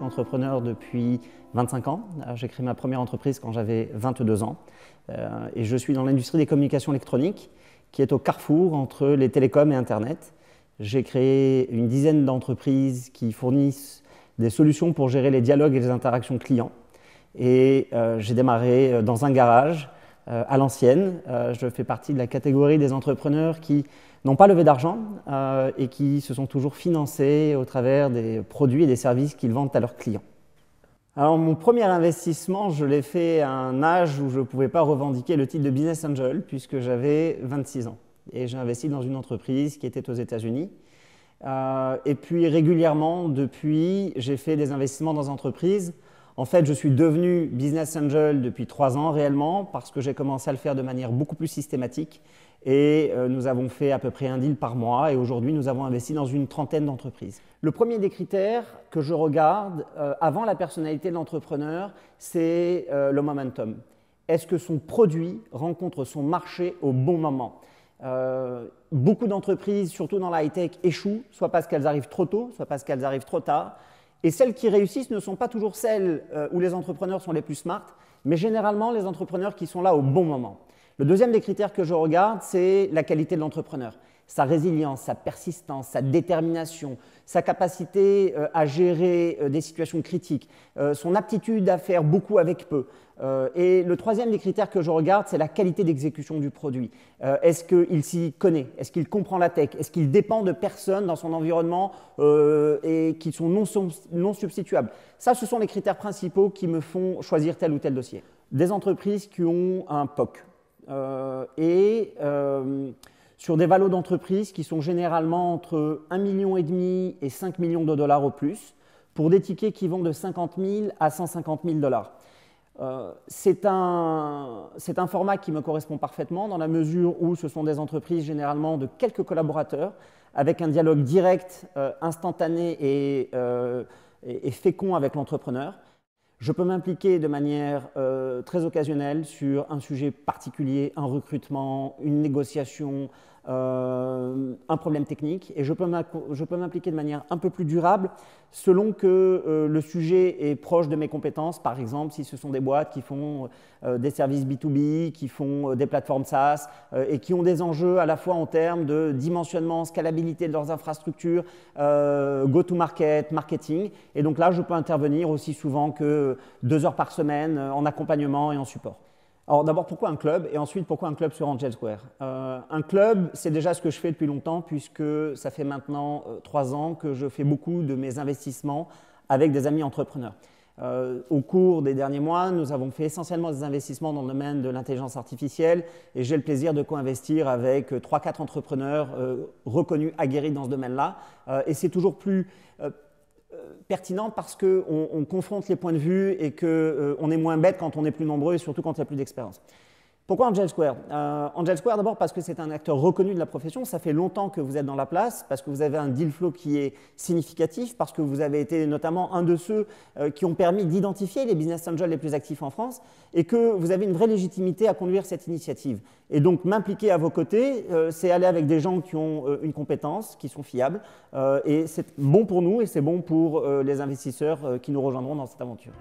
suis entrepreneur depuis 25 ans. J'ai créé ma première entreprise quand j'avais 22 ans. Et je suis dans l'industrie des communications électroniques, qui est au carrefour entre les télécoms et Internet. J'ai créé une dizaine d'entreprises qui fournissent des solutions pour gérer les dialogues et les interactions clients. Et j'ai démarré dans un garage à l'ancienne. Je fais partie de la catégorie des entrepreneurs qui n'ont pas levé d'argent et qui se sont toujours financés au travers des produits et des services qu'ils vendent à leurs clients. Alors mon premier investissement, je l'ai fait à un âge où je ne pouvais pas revendiquer le titre de Business Angel puisque j'avais 26 ans. Et j'ai investi dans une entreprise qui était aux États-Unis. Et puis régulièrement, depuis, j'ai fait des investissements dans entreprises. En fait, je suis devenu Business Angel depuis 3 ans réellement parce que j'ai commencé à le faire de manière beaucoup plus systématique. Et nous avons fait à peu près un deal par mois et aujourd'hui nous avons investi dans une trentaine d'entreprises. Le premier des critères que je regarde avant la personnalité de l'entrepreneur, c'est le momentum. Est-ce que son produit rencontre son marché au bon moment? Beaucoup d'entreprises, surtout dans la high-tech, échouent, soit parce qu'elles arrivent trop tôt, soit parce qu'elles arrivent trop tard. Et celles qui réussissent ne sont pas toujours celles où les entrepreneurs sont les plus smart, mais généralement les entrepreneurs qui sont là au bon moment. Le deuxième des critères que je regarde, c'est la qualité de l'entrepreneur. Sa résilience, sa persistance, sa détermination, sa capacité à gérer des situations critiques, son aptitude à faire beaucoup avec peu. Et le troisième des critères que je regarde, c'est la qualité d'exécution du produit. Est-ce qu'il s'y connaît? Est-ce qu'il comprend la tech? Est-ce qu'il dépend de personnes dans son environnement et qui sont non substituables? Ça, ce sont les critères principaux qui me font choisir tel ou tel dossier. Des entreprises qui ont un POC. Sur des valos d'entreprise qui sont généralement entre 1,5 million et 5 millions de dollars au plus, pour des tickets qui vont de 50 000 à 150 000 dollars. C'est un format qui me correspond parfaitement dans la mesure où ce sont des entreprises généralement de quelques collaborateurs avec un dialogue direct, instantané et fécond avec l'entrepreneur. Je peux m'impliquer de manière très occasionnelle sur un sujet particulier, un recrutement, une négociation, un problème technique. Et je peux m'impliquer de manière un peu plus durable selon que le sujet est proche de mes compétences. Par exemple, si ce sont des boîtes qui font des services B2B, qui font des plateformes SaaS et qui ont des enjeux à la fois en termes de dimensionnement, scalabilité de leurs infrastructures, go-to-market, marketing. Et donc là, je peux intervenir aussi souvent que 2 heures par semaine en accompagnement et en support. Alors d'abord, pourquoi un club? Et ensuite, pourquoi un club sur Angel Square? Un club, c'est déjà ce que je fais depuis longtemps puisque ça fait maintenant 3 ans que je fais beaucoup de mes investissements avec des amis entrepreneurs. Au cours des derniers mois, nous avons fait essentiellement des investissements dans le domaine de l'intelligence artificielle et j'ai le plaisir de co-investir avec 3-4 entrepreneurs reconnus, aguerris dans ce domaine-là. Et c'est toujours plus pertinent parce qu'on confronte les points de vue et qu'on est moins bête quand on est plus nombreux et surtout quand il y a plus d'expérience. Pourquoi Angel Square? Angel Square d'abord parce que c'est un acteur reconnu de la profession, ça fait longtemps que vous êtes dans la place, parce que vous avez un deal flow qui est significatif, parce que vous avez été notamment un de ceux qui ont permis d'identifier les business angels les plus actifs en France et que vous avez une vraie légitimité à conduire cette initiative. Et donc m'impliquer à vos côtés, c'est aller avec des gens qui ont une compétence, qui sont fiables et c'est bon pour nous et c'est bon pour les investisseurs qui nous rejoindront dans cette aventure.